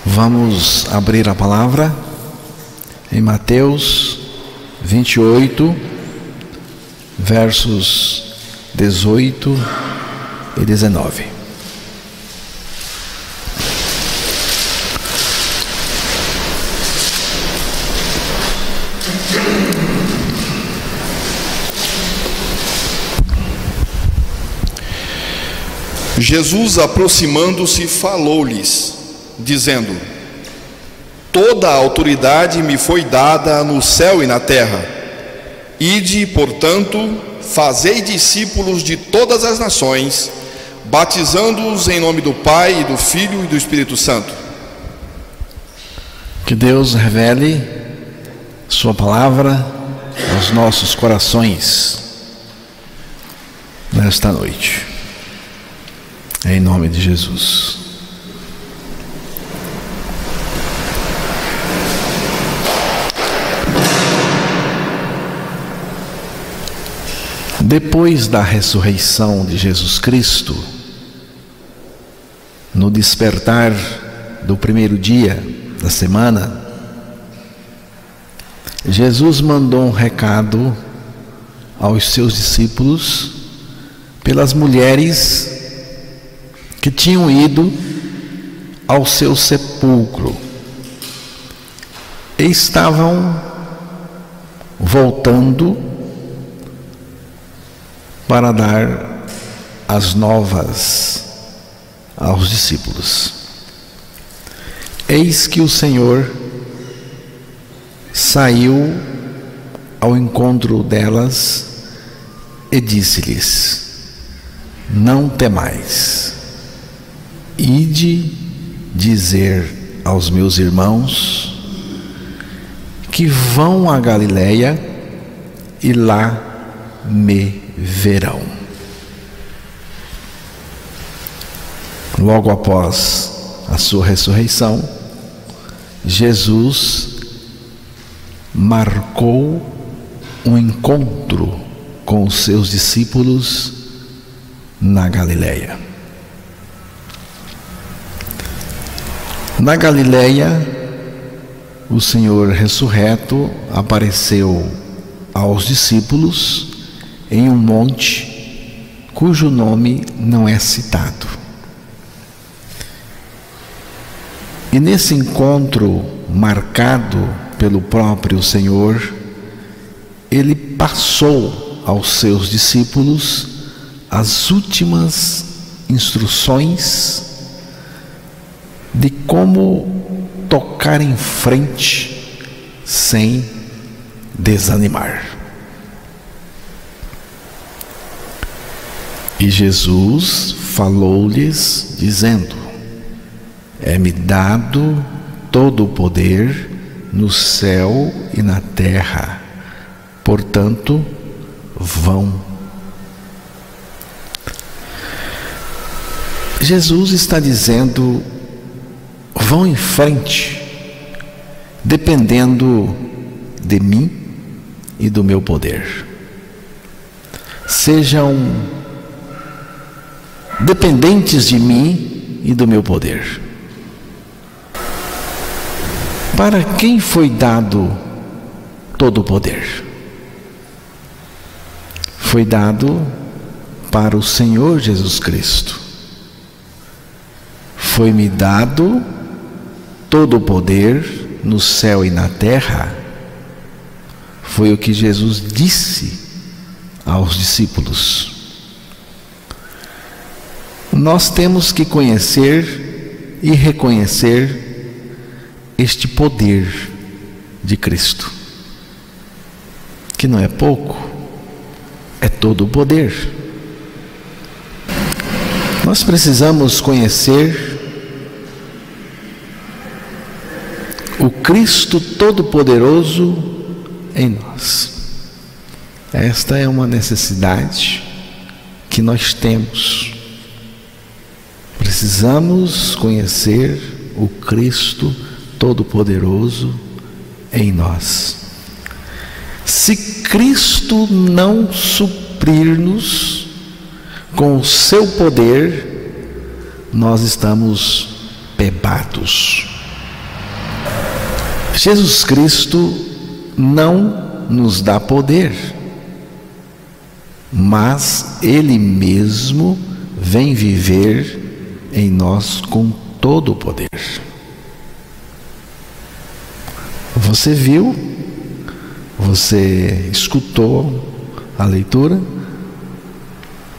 Vamos abrir a palavra em Mateus 28, versos 18 e 19. Jesus, aproximando-se, falou-lhes, dizendo: Toda a autoridade me foi dada no céu e na terra. Ide, portanto, fazei discípulos de todas as nações, batizando-os em nome do Pai, e do Filho e do Espírito Santo. Que Deus revele Sua palavra aos nossos corações nesta noite, em nome de Jesus. Depois da ressurreição de Jesus Cristo, no despertar do primeiro dia da semana, Jesus mandou um recado aos seus discípulos pelas mulheres que tinham ido ao seu sepulcro e estavam voltando para dar as novas aos discípulos. Eis que o Senhor saiu ao encontro delas e disse-lhes: Não temais, ide dizer aos meus irmãos que vão a Galileia e lá me verão. Logo após a sua ressurreição, Jesus marcou um encontro com os seus discípulos na Galileia. Na Galileia, o Senhor ressurreto apareceu aos discípulos em um monte cujo nome não é citado. E nesse encontro marcado pelo próprio Senhor, ele passou aos seus discípulos as últimas instruções de como tocar em frente sem desanimar. E Jesus falou-lhes, dizendo: É-me dado todo o poder no céu e na terra, portanto, vão. Jesus está dizendo: vão em frente, dependendo de mim e do meu poder. Sejam dependentes de mim e do meu poder. Para quem foi dado todo o poder? Foi dado para o Senhor Jesus Cristo. Foi-me dado todo o poder no céu e na terra. Foi o que Jesus disse aos discípulos. Nós temos que conhecer e reconhecer este poder de Cristo, que não é pouco, é todo o poder. Nós precisamos conhecer o Cristo Todo-Poderoso em nós. Esta é uma necessidade que nós temos. Precisamos conhecer o Cristo Todo-Poderoso em nós. Se Cristo não suprir-nos com o seu poder, nós estamos pebados. Jesus Cristo não nos dá poder, mas Ele mesmo vem viver em nós com todo o poder. Você viu, você escutou a leitura,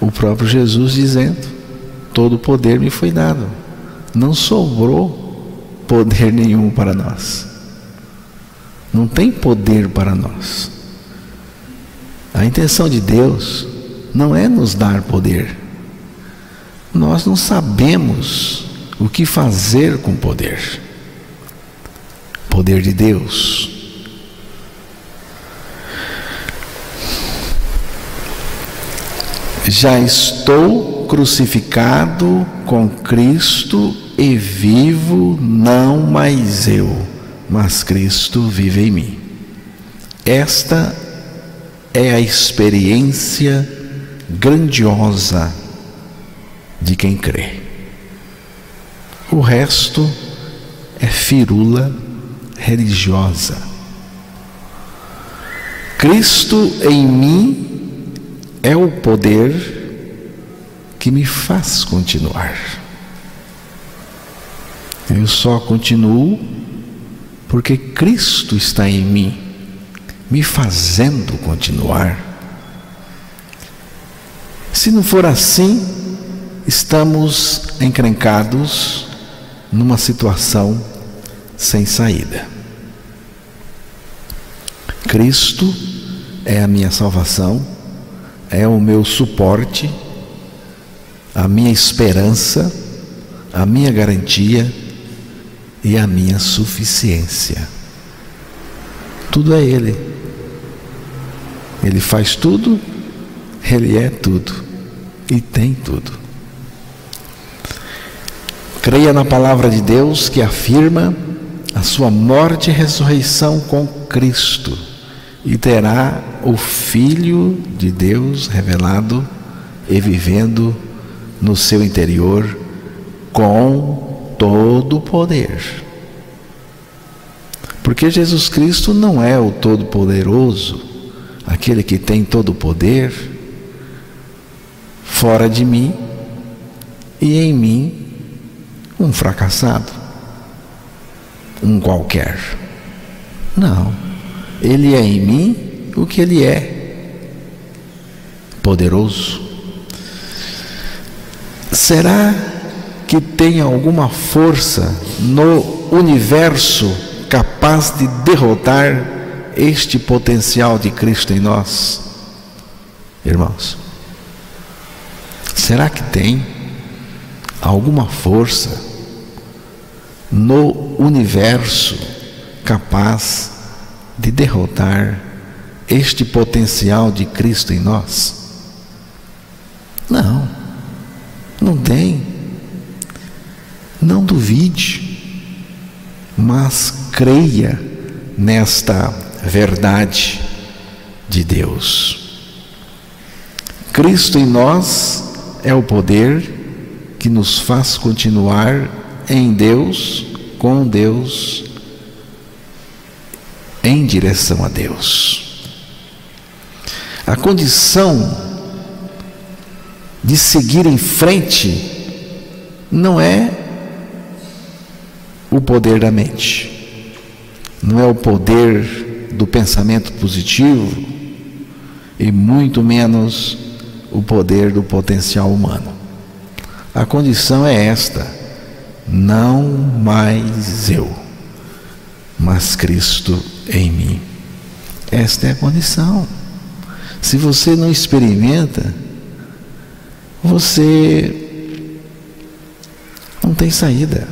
o próprio Jesus dizendo: todo o poder me foi dado. Não sobrou poder nenhum para nós. Não tem poder para nós. A intenção de Deus não é nos dar poder. Nós não sabemos o que fazer com poder. Poder de Deus. Já estou crucificado com Cristo e vivo não mais eu, mas Cristo vive em mim. Esta é a experiência grandiosa de quem crê. O resto é firula religiosa. Cristo em mim é o poder que me faz continuar. Eu só continuo porque Cristo está em mim, me fazendo continuar. Se não for assim, estamos encrencados numa situação sem saída. Cristo é a minha salvação, é o meu suporte, a minha esperança, a minha garantia e a minha suficiência. Tudo é Ele. Ele faz tudo, Ele é tudo e tem tudo. Creia na palavra de Deus que afirma a sua morte e ressurreição com Cristo, e terá o Filho de Deus revelado e vivendo no seu interior com todo o poder. Porque Jesus Cristo não é o Todo-Poderoso, aquele que tem todo o poder fora de mim e em mim um fracassado, um qualquer. Não, Ele é em mim o que Ele é, poderoso. Será que tem alguma força no universo capaz de derrotar este potencial de Cristo em nós? Irmãos, será que tem alguma força no universo capaz de derrotar este potencial de Cristo em nós? Não, não tem. Não duvide, mas creia nesta verdade de Deus. Cristo em nós é o poder que nos faz continuar em Deus, com Deus, em direção a Deus. A condição de seguir em frente não é o poder da mente, não é o poder do pensamento positivo e muito menos o poder do potencial humano. A condição é esta: não mais eu, mas Cristo em mim. Esta é a condição. Se você não experimenta, você não tem saída.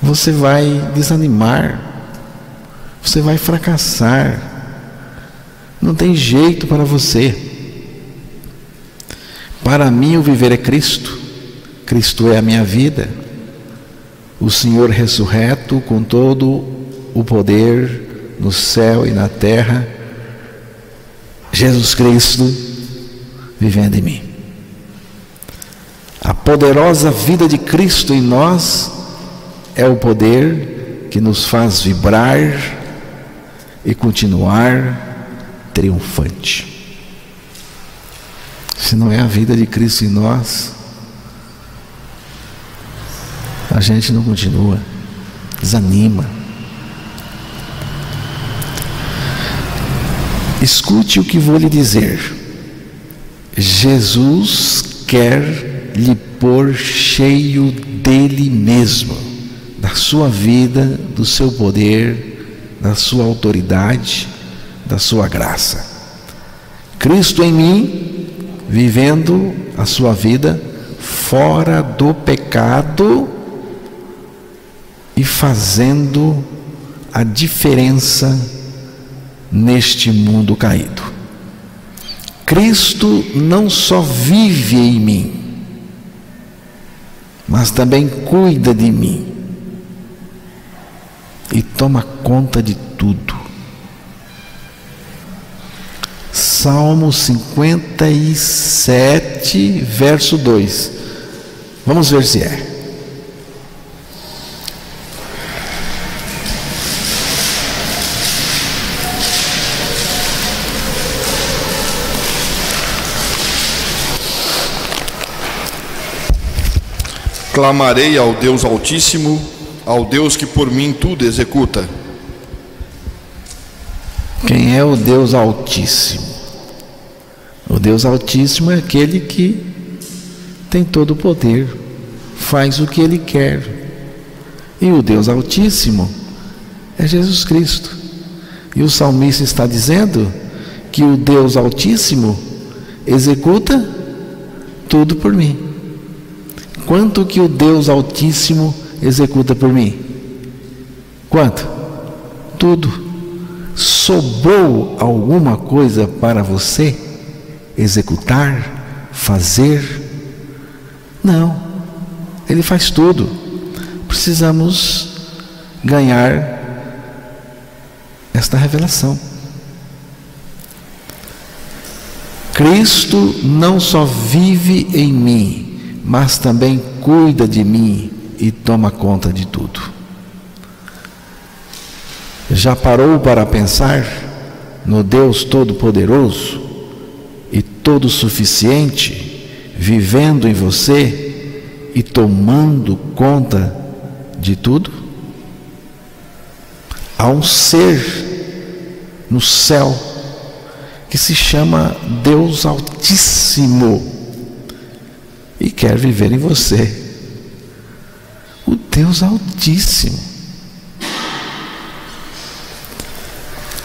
Você vai desanimar, você vai fracassar, não tem jeito para você. Para mim o viver é Cristo, Cristo é a minha vida, o Senhor ressurreto com todo o poder no céu e na terra, Jesus Cristo vivendo em mim. A poderosa vida de Cristo em nós é o poder que nos faz vibrar e continuar triunfante. Se não é a vida de Cristo em nós, a gente não continua, desanima. Escute o que vou lhe dizer. Jesus quer lhe pôr cheio dele mesmo, da sua vida, do seu poder, da sua autoridade, da sua graça. Cristo em mim, vivendo a sua vida fora do pecado e fazendo a diferença neste mundo caído. Cristo não só vive em mim, mas também cuida de mim e toma conta de tudo. Salmo 57, verso 2. Vamos ver se é. Clamarei ao Deus Altíssimo, ao Deus que por mim tudo executa. Quem é o Deus Altíssimo? O Deus Altíssimo é aquele que tem todo o poder, faz o que Ele quer. E o Deus Altíssimo é Jesus Cristo. E o salmista está dizendo que o Deus Altíssimo executa tudo por mim. Quanto que o Deus Altíssimo executa por mim? Quanto? Tudo. Sobrou alguma coisa para você executar, fazer? Não. Ele faz tudo. Precisamos ganhar esta revelação. Cristo não só vive em mim, mas também cuida de mim e toma conta de tudo. Já parou para pensar no Deus Todo-Poderoso e Todo-Suficiente vivendo em você e tomando conta de tudo? Há um ser no céu que se chama Deus Altíssimo e quer viver em você. O Deus Altíssimo.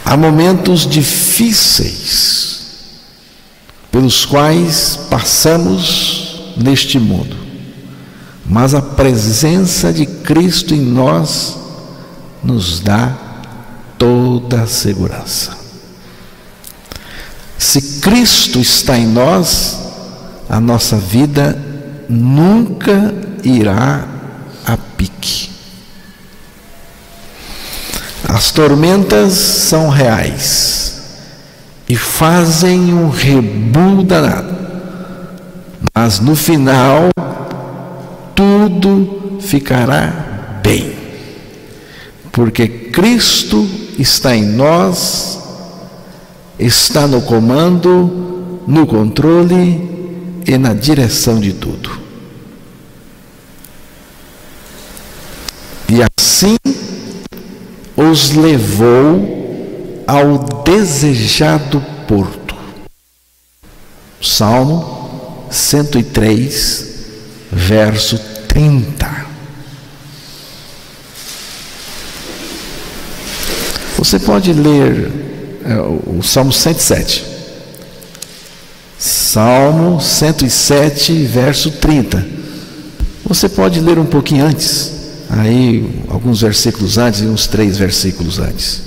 Há momentos difíceis pelos quais passamos neste mundo, mas a presença de Cristo em nós nos dá toda a segurança. Se Cristo está em nós, a nossa vida nunca irá a pique. As tormentas são reais e fazem um rebu danado, mas no final tudo ficará bem, porque Cristo está em nós, está no comando, no controle e na direção de tudo. E assim os levou ao desejado porto. Salmo 103, verso 30. Você pode ler o Salmo 107. Salmo 107, verso 30. Você pode ler um pouquinho antes, aí alguns versículos antes e uns 3 versículos antes.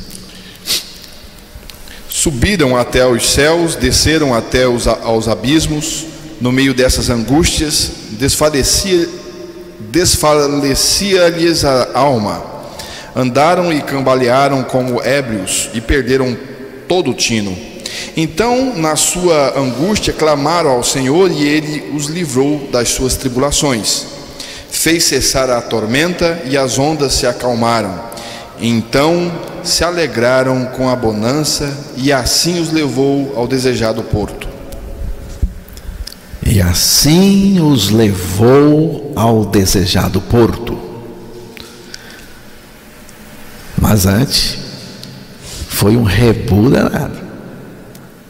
Subiram até os céus, desceram até aos abismos, no meio dessas angústias, desfalecia-lhes a alma. Andaram e cambalearam como ébrios e perderam todo o tino. Então, na sua angústia, clamaram ao Senhor e Ele os livrou das suas tribulações. Fez cessar a tormenta e as ondas se acalmaram. Então se alegraram com a bonança, e assim os levou ao desejado porto. E assim os levou ao desejado porto. Mas antes, foi um rebu danado.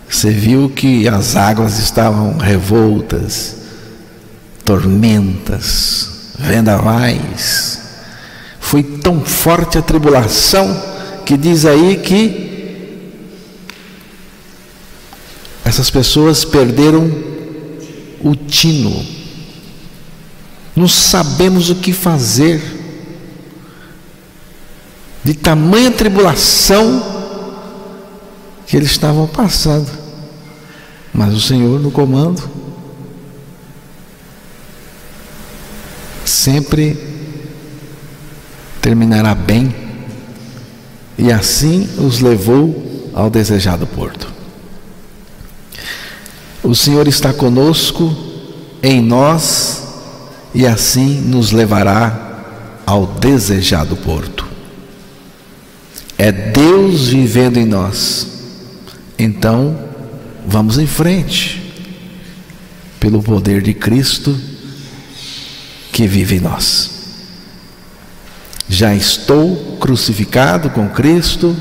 Você viu que as águas estavam revoltas, tormentas, vendavais. Foi tão forte a tribulação que diz aí que essas pessoas perderam o tino. Não sabemos o que fazer. De tamanha tribulação que eles estavam passando. Mas o Senhor no comando sempre terminará bem, e assim os levou ao desejado porto. O Senhor está conosco, em nós, e assim nos levará ao desejado porto. É Deus vivendo em nós. Então, vamos em frente, pelo poder de Cristo que vive em nós. Já estou crucificado com Cristo,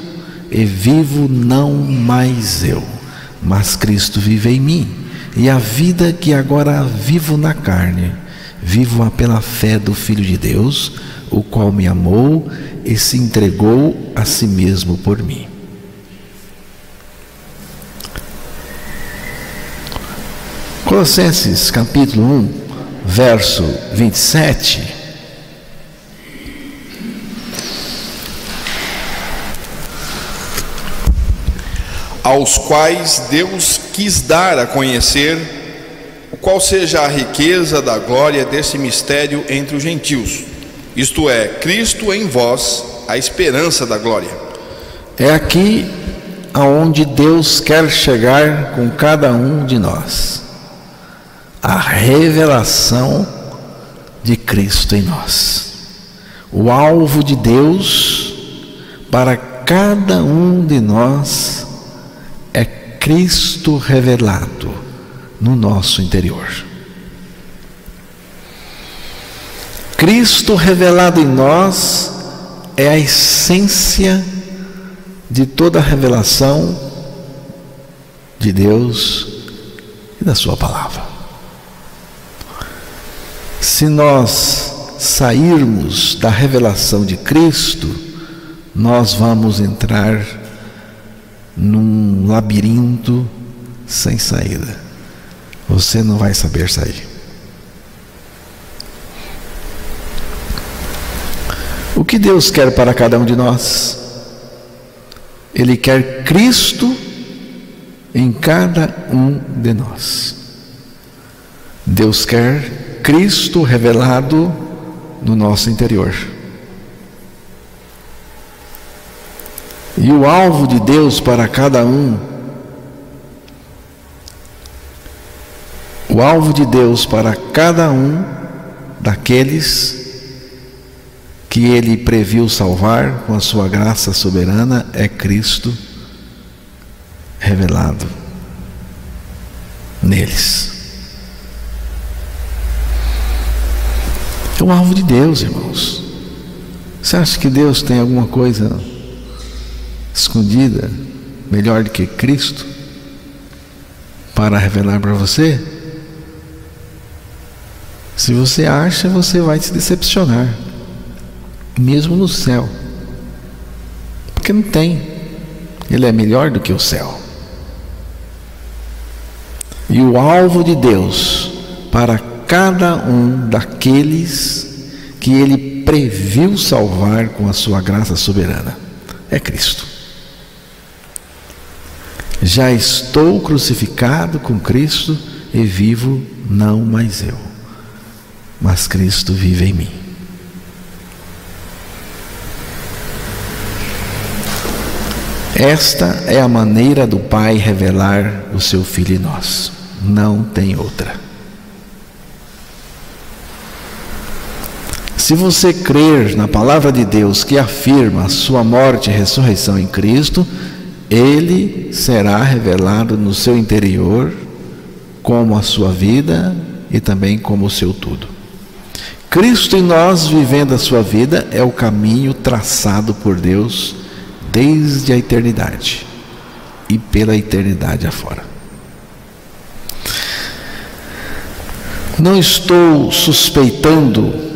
e vivo não mais eu, mas Cristo vive em mim. E a vida que agora vivo na carne, vivo-a pela fé do Filho de Deus, o qual me amou e se entregou a si mesmo por mim. Colossenses capítulo 1, verso 27. Aos quais Deus quis dar a conhecer o qual seja a riqueza da glória desse mistério entre os gentios, isto é, Cristo em vós, a esperança da glória. É aqui aonde Deus quer chegar com cada um de nós. A revelação de Cristo em nós. O alvo de Deus para cada um de nós é Cristo revelado no nosso interior. Cristo revelado em nós é a essência de toda a revelação de Deus e da sua palavra. Se nós sairmos da revelação de Cristo, nós vamos entrar num labirinto sem saída. Você não vai saber sair. O que Deus quer para cada um de nós? Ele quer Cristo em cada um de nós. Deus quer Cristo revelado no nosso interior. E o alvo de Deus para cada um, o alvo de Deus para cada um daqueles que Ele previu salvar com a sua graça soberana é Cristo revelado neles. É o alvo de Deus, irmãos. Você acha que Deus tem alguma coisa escondida melhor do que Cristo para revelar para você? Se você acha, você vai se decepcionar, mesmo no céu, porque não tem. Ele é melhor do que o céu. E o alvo de Deus para cada um daqueles que Ele previu salvar com a sua graça soberana é Cristo. Já estou crucificado com Cristo e vivo não mais eu, mas Cristo vive em mim. Esta é a maneira do Pai revelar o seu Filho em nós. Não tem outra. Se você crer na palavra de Deus que afirma a sua morte e ressurreição em Cristo, Ele será revelado no seu interior como a sua vida e também como o seu tudo. Cristo em nós, vivendo a sua vida, é o caminho traçado por Deus desde a eternidade e pela eternidade afora. Não estou suspeitando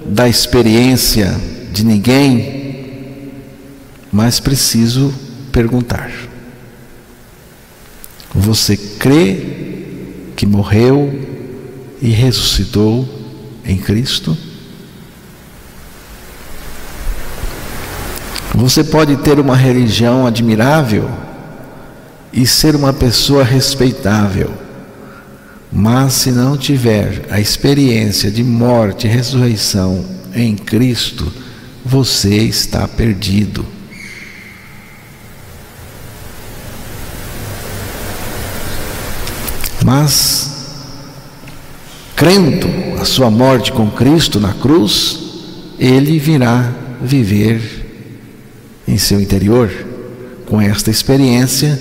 da experiência de ninguém, mas preciso perguntar: você crê que morreu e ressuscitou em Cristo? Você pode ter uma religião admirável e ser uma pessoa respeitável, mas se não tiver a experiência de morte e ressurreição em Cristo, você está perdido. Mas, crendo a sua morte com Cristo na cruz, Ele virá viver em seu interior. Com esta experiência,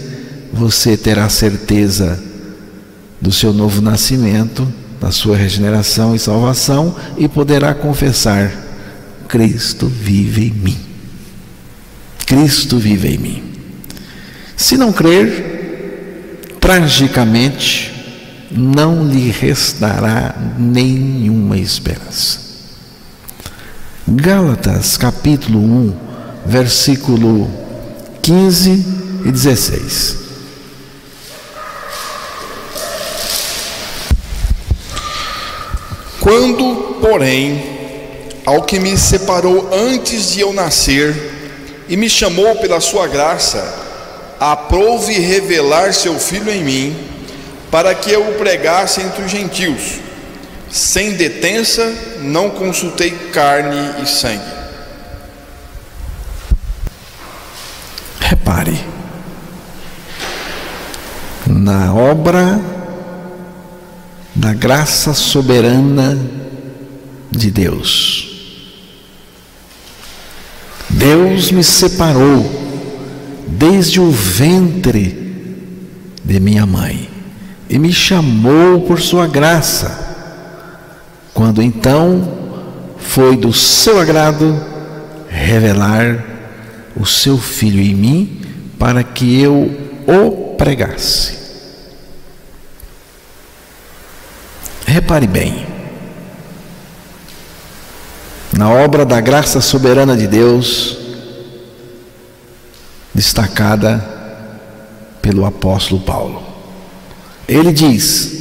você terá certeza do seu novo nascimento, da sua regeneração e salvação, e poderá confessar: Cristo vive em mim. Cristo vive em mim. Se não crer, tragicamente, não lhe restará nenhuma esperança. Gálatas capítulo 1, versículo 15 e 16. Quando, porém, ao que me separou antes de eu nascer e me chamou pela sua graça, aprouve revelar seu Filho em mim, para que eu o pregasse entre os gentios, sem detença, não consultei carne e sangue. Repare, na obra da graça soberana de Deus. Deus me separou desde o ventre de minha mãe e me chamou por sua graça, quando então foi do seu agrado revelar o seu Filho em mim, para que eu o pregasse. Repare bem, na obra da graça soberana de Deus, destacada pelo apóstolo Paulo. Ele diz: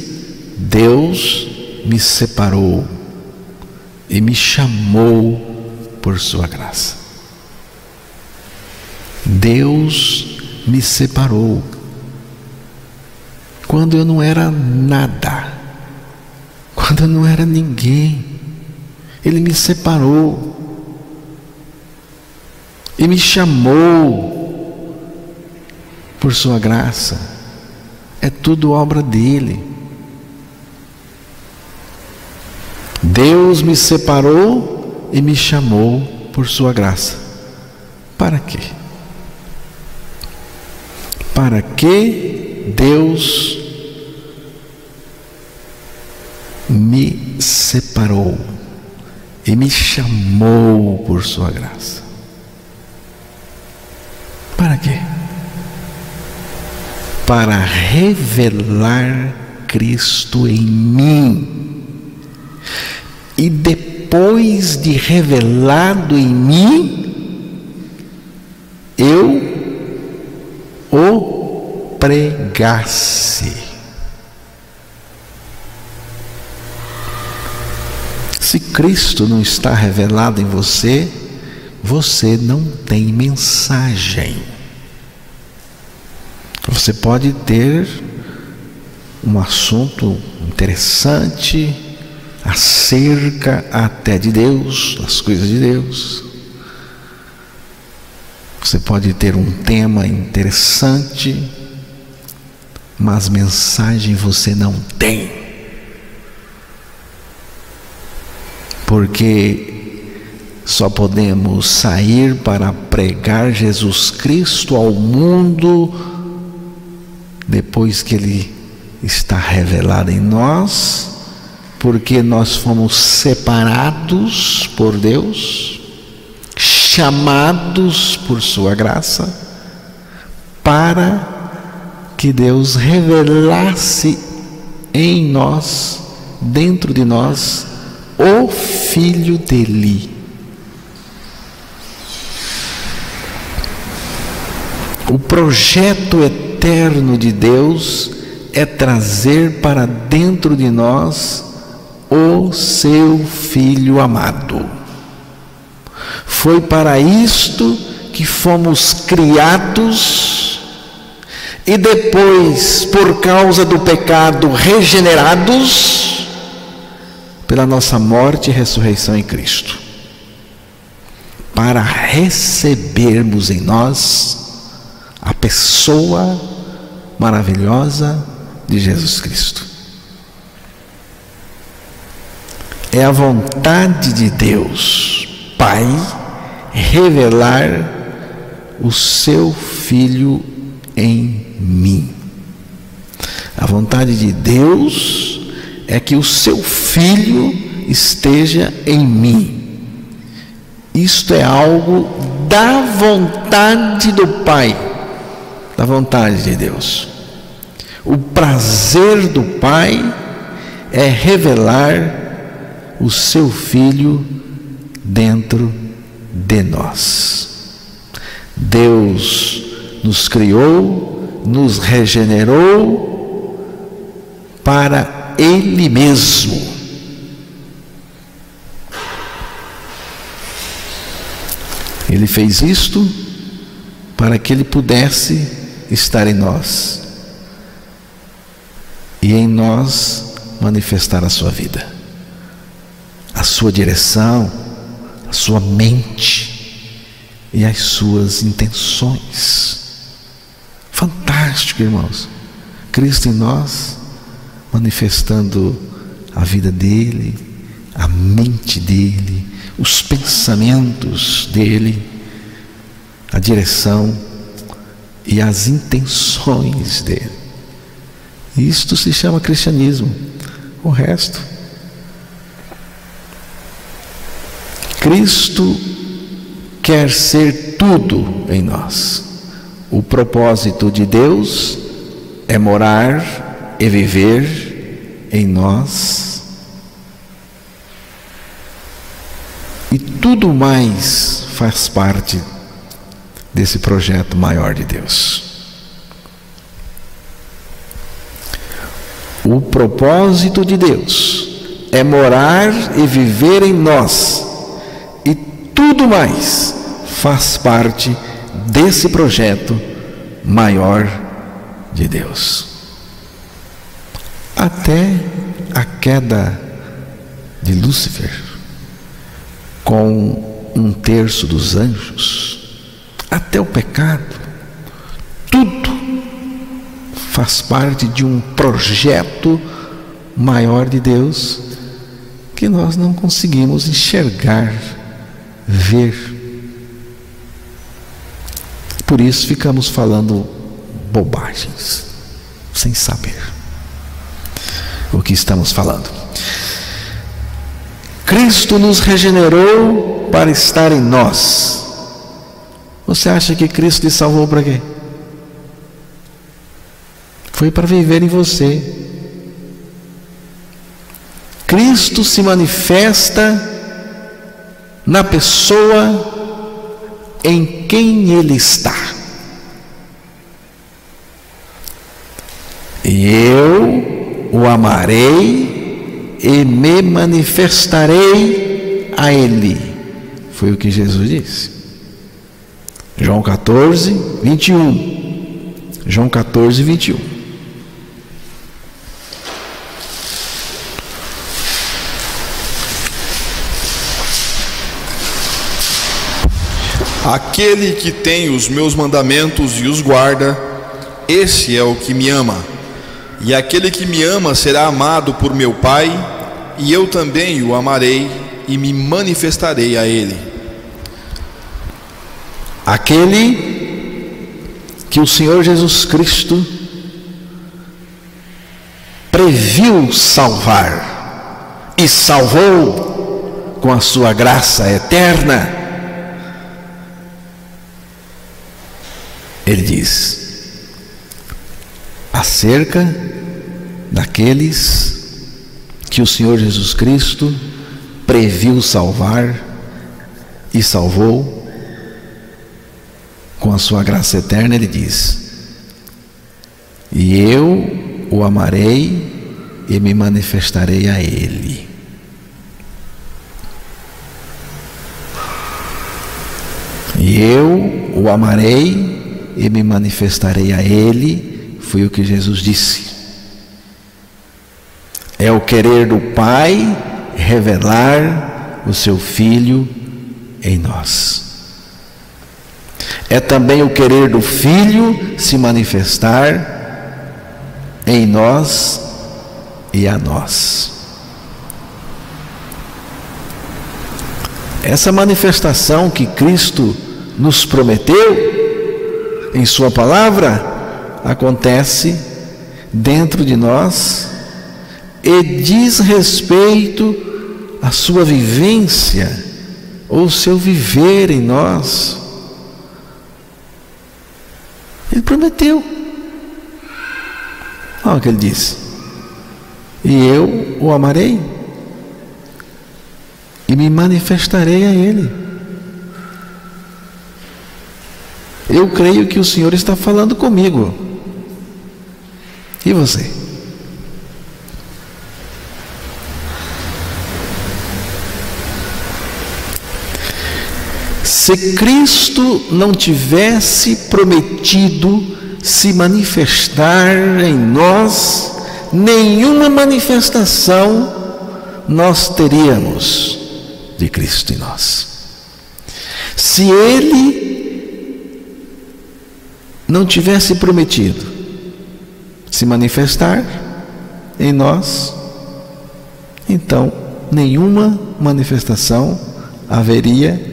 Deus me separou e me chamou por sua graça. Deus me separou quando eu não era nada, quando eu não era ninguém. Ele me separou e me chamou por sua graça. É tudo obra dele. Deus me separou e me chamou por sua graça. Para quê? Para que Deus me separou e me chamou por sua graça? Para quê? Para revelar Cristo em mim. E depois de revelado em mim, eu o pregasse. Se Cristo não está revelado em você, você não tem mensagem. Você pode ter um assunto interessante acerca até de Deus, das coisas de Deus. Você pode ter um tema interessante, mas mensagem você não tem. Porque só podemos sair para pregar Jesus Cristo ao mundo depois que Ele está revelado em nós, porque nós fomos separados por Deus, chamados por Sua graça, para que Deus revelasse em nós, dentro de nós, o Filho dele. O projeto eterno de Deus é trazer para dentro de nós o seu Filho amado. Foi para isto que fomos criados e depois, por causa do pecado, regenerados pela nossa morte e ressurreição em Cristo, para recebermos em nós a pessoa maravilhosa de Jesus Cristo. É a vontade de Deus, Pai, revelar o seu Filho em mim. A vontade de Deus é que o seu Filho esteja em mim. Isto é algo da vontade do Pai, da vontade de Deus. O prazer do Pai é revelar o seu Filho dentro de nós. Deus nos criou, nos regenerou para Ele mesmo. Ele fez isto para que Ele pudesse estar em nós e em nós manifestar a sua vida, a sua direção, a sua mente e as suas intenções. Fantástico, irmãos. Cristo em nós, manifestando a vida dele, a mente dele, os pensamentos dele, a direção e as intenções dele. Isto se chama cristianismo. O resto, Cristo quer ser tudo em nós. O propósito de Deus é morar e viver em nós. E tudo mais faz parte desse projeto maior de Deus. O propósito de Deus é morar e viver em nós. E tudo mais faz parte desse projeto maior de Deus. Até a queda de Lúcifer, com 1/3 dos anjos, até o pecado, tudo faz parte de um projeto maior de Deus que nós não conseguimos enxergar, ver. Por isso ficamos falando bobagens, sem saber o que estamos falando. Cristo nos regenerou para estar em nós. Você acha que Cristo te salvou para quê? Foi para viver em você. Cristo se manifesta na pessoa em quem Ele está. E eu o amarei e me manifestarei a Ele. Foi o que Jesus disse. João 14, 21. João 14, 21. Aquele que tem os meus mandamentos e os guarda, esse é o que me ama. E aquele que me ama será amado por meu Pai, e eu também o amarei e me manifestarei a ele. aquele que o Senhor Jesus Cristo previu salvar e salvou com a sua graça eterna. Ele diz acerca daqueles que o Senhor Jesus Cristo previu salvar e salvou com a sua graça eterna. Ele diz: e eu o amarei e me manifestarei a ele. E eu o amarei e me manifestarei a ele, foi o que Jesus disse. É o querer do Pai revelar o seu Filho em nós. É também o querer do Filho se manifestar em nós e a nós. Essa manifestação que Cristo nos prometeu em sua palavra acontece dentro de nós e diz respeito à sua vivência ou seu viver em nós. Ele prometeu. Olha o que ele disse: e eu o amarei e me manifestarei a ele. Eu creio que o Senhor está falando comigo. E você? Se Cristo não tivesse prometido se manifestar em nós, nenhuma manifestação nós teríamos de Cristo em nós. Se Ele não tivesse prometido se manifestar em nós, então nenhuma manifestação haveria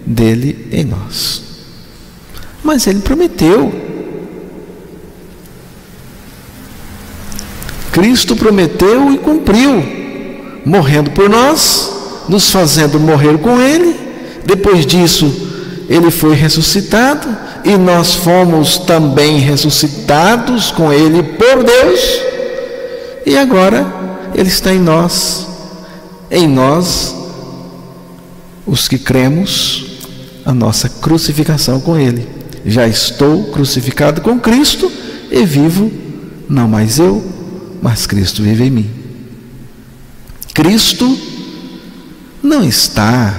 dele em nós. Mas ele prometeu. Cristo prometeu e cumpriu, morrendo por nós, nos fazendo morrer com ele. Depois disso, ele foi ressuscitado e nós fomos também ressuscitados com ele por Deus. E agora ele está em nós os que cremos, a nossa crucificação com ele. Já estou crucificado com Cristo e vivo, não mais eu, mas Cristo vive em mim. Cristo não está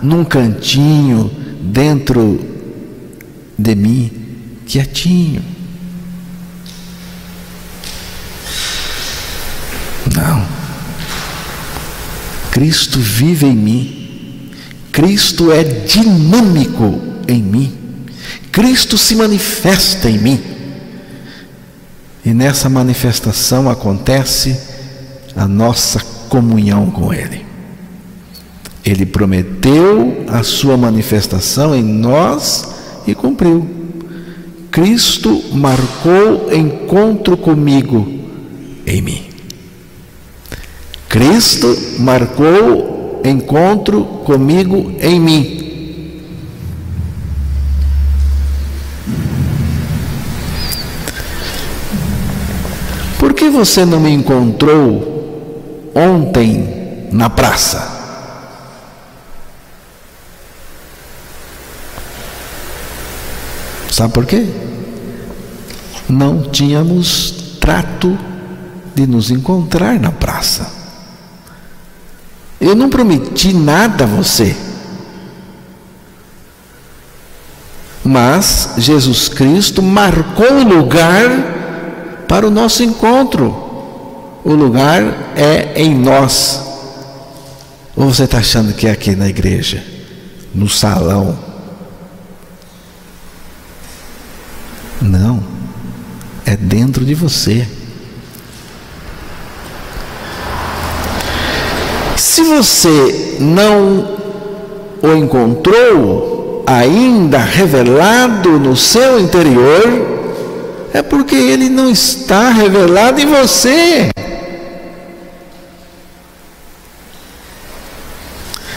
num cantinho dentro de mim, quietinho. Não. Cristo vive em mim. Cristo é dinâmico em mim. Cristo se manifesta em mim. E nessa manifestação acontece a nossa comunhão com Ele. Ele prometeu a sua manifestação em nós e cumpriu. Cristo marcou encontro comigo em mim. Cristo marcou encontro comigo em mim. Por que você não me encontrou ontem na praça? Sabe por quê? Não tínhamos trato de nos encontrar na praça. Eu não prometi nada a você, mas Jesus Cristo marcou o lugar para o nosso encontro. O lugar é em nós. Ou você está achando que é aqui na igreja, no salão? Não, é dentro de você. Se você não o encontrou ainda revelado no seu interior, é porque ele não está revelado em você.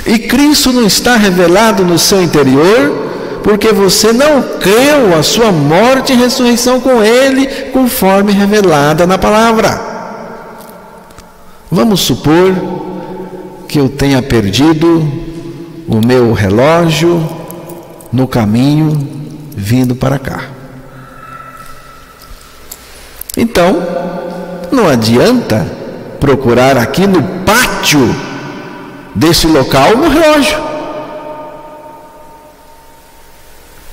E Cristo não está revelado no seu interior porque você não creu a sua morte e ressurreição com Ele, conforme revelada na palavra. Vamos supor que eu tenha perdido o meu relógio no caminho vindo para cá. Então, não adianta procurar aqui no pátio desse local o relógio.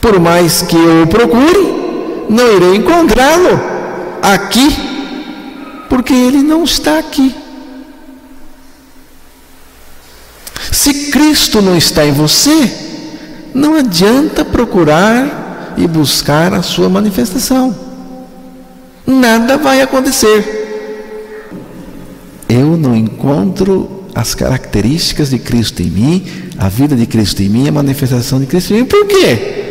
Por mais que eu o procure, não irei encontrá-lo aqui, porque ele não está aqui. Se Cristo não está em você, não adianta procurar e buscar a sua manifestação. Nada vai acontecer. Eu não encontro as características de Cristo em mim, a vida de Cristo em mim, a manifestação de Cristo em mim. Por quê?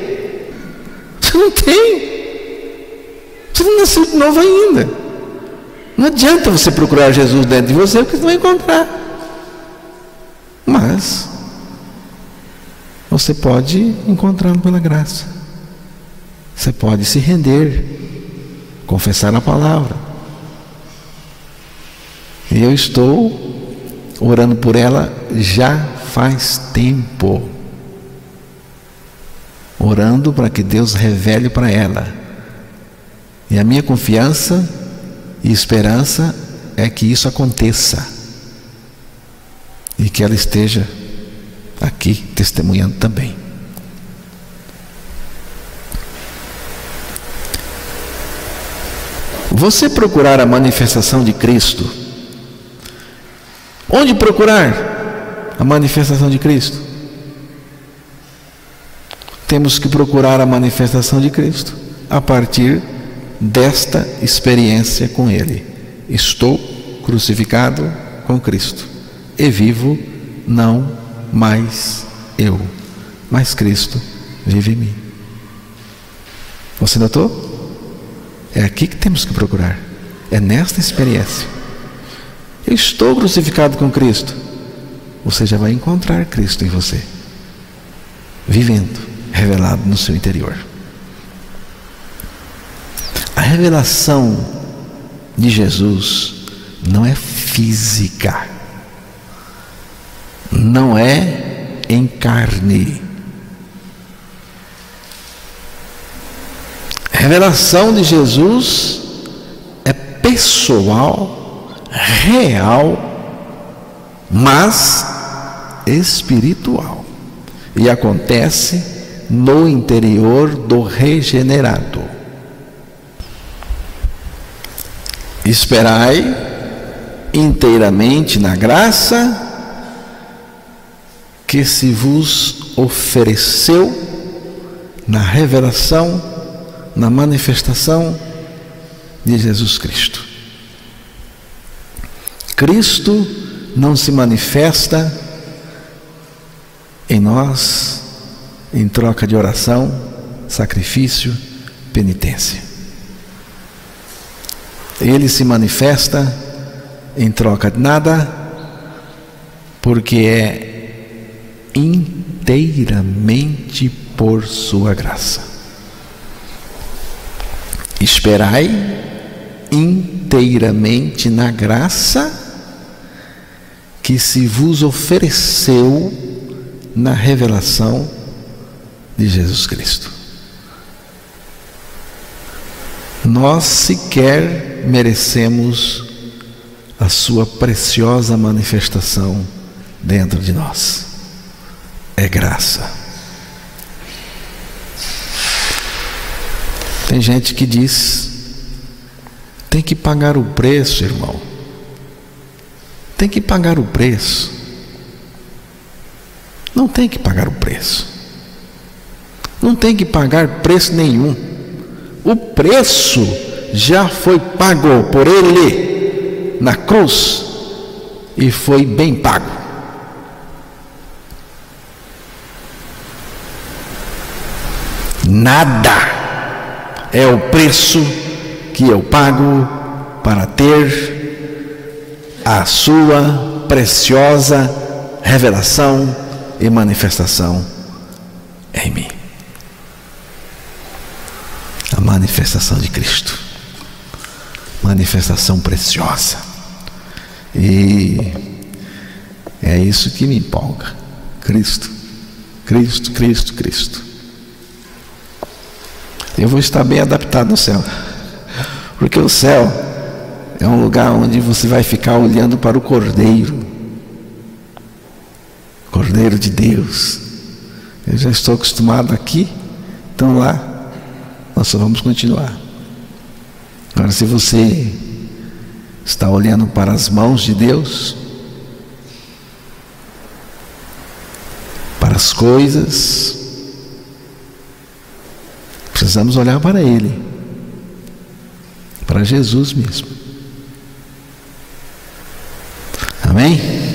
Você não tem. Você não nasceu de novo ainda. Não adianta você procurar Jesus dentro de você, porque você não vai encontrar. Mas você pode encontrá-lo pela graça. Você pode se render, confessar a palavra. E eu estou orando por ela já faz tempo. Orando para que Deus revele para ela. E a minha confiança e esperança é que isso aconteça. E que ela esteja aqui testemunhando também. Você procurar a manifestação de Cristo. Onde procurar a manifestação de Cristo? Temos que procurar a manifestação de Cristo a partir desta experiência com Ele. Estou crucificado com Cristo e vivo não mais eu, mas Cristo vive em mim. Você notou? É aqui que temos que procurar. É nesta experiência. Eu estou crucificado com Cristo. Você já vai encontrar Cristo em você, vivendo, revelado no seu interior. A revelação de Jesus não é física, não é em carne. A revelação de Jesus é pessoal, real, mas espiritual, e acontece no interior do regenerado. Esperai inteiramente na graça que se vos ofereceu na revelação, na manifestação de Jesus Cristo. Cristo não se manifesta em nós em troca de oração, sacrifício, penitência. Ele se manifesta em troca de nada, porque é inteiramente por sua graça. Esperai inteiramente na graça que se vos ofereceu na revelação de Jesus Cristo. Nós sequer merecemos a sua preciosa manifestação dentro de nós. É graça. Tem gente que diz: tem que pagar o preço, irmão. Tem que pagar o preço. Não tem que pagar o preço. Não tem que pagar preço nenhum. O preço já foi pago por Ele na cruz e foi bem pago. Nada é o preço que eu pago para ter a sua preciosa revelação e manifestação em mim. A manifestação de Cristo, manifestação preciosa, e é isso que me empolga. Cristo, Cristo, Cristo, Cristo. Eu vou estar bem adaptado no céu, porque o céu é um lugar onde você vai ficar olhando para o Cordeiro, Cordeiro de Deus. Eu já estou acostumado aqui, então lá nós só vamos continuar. Agora, se você está olhando para as mãos de Deus, para as coisas, precisamos olhar para Ele, para Jesus mesmo. Amém?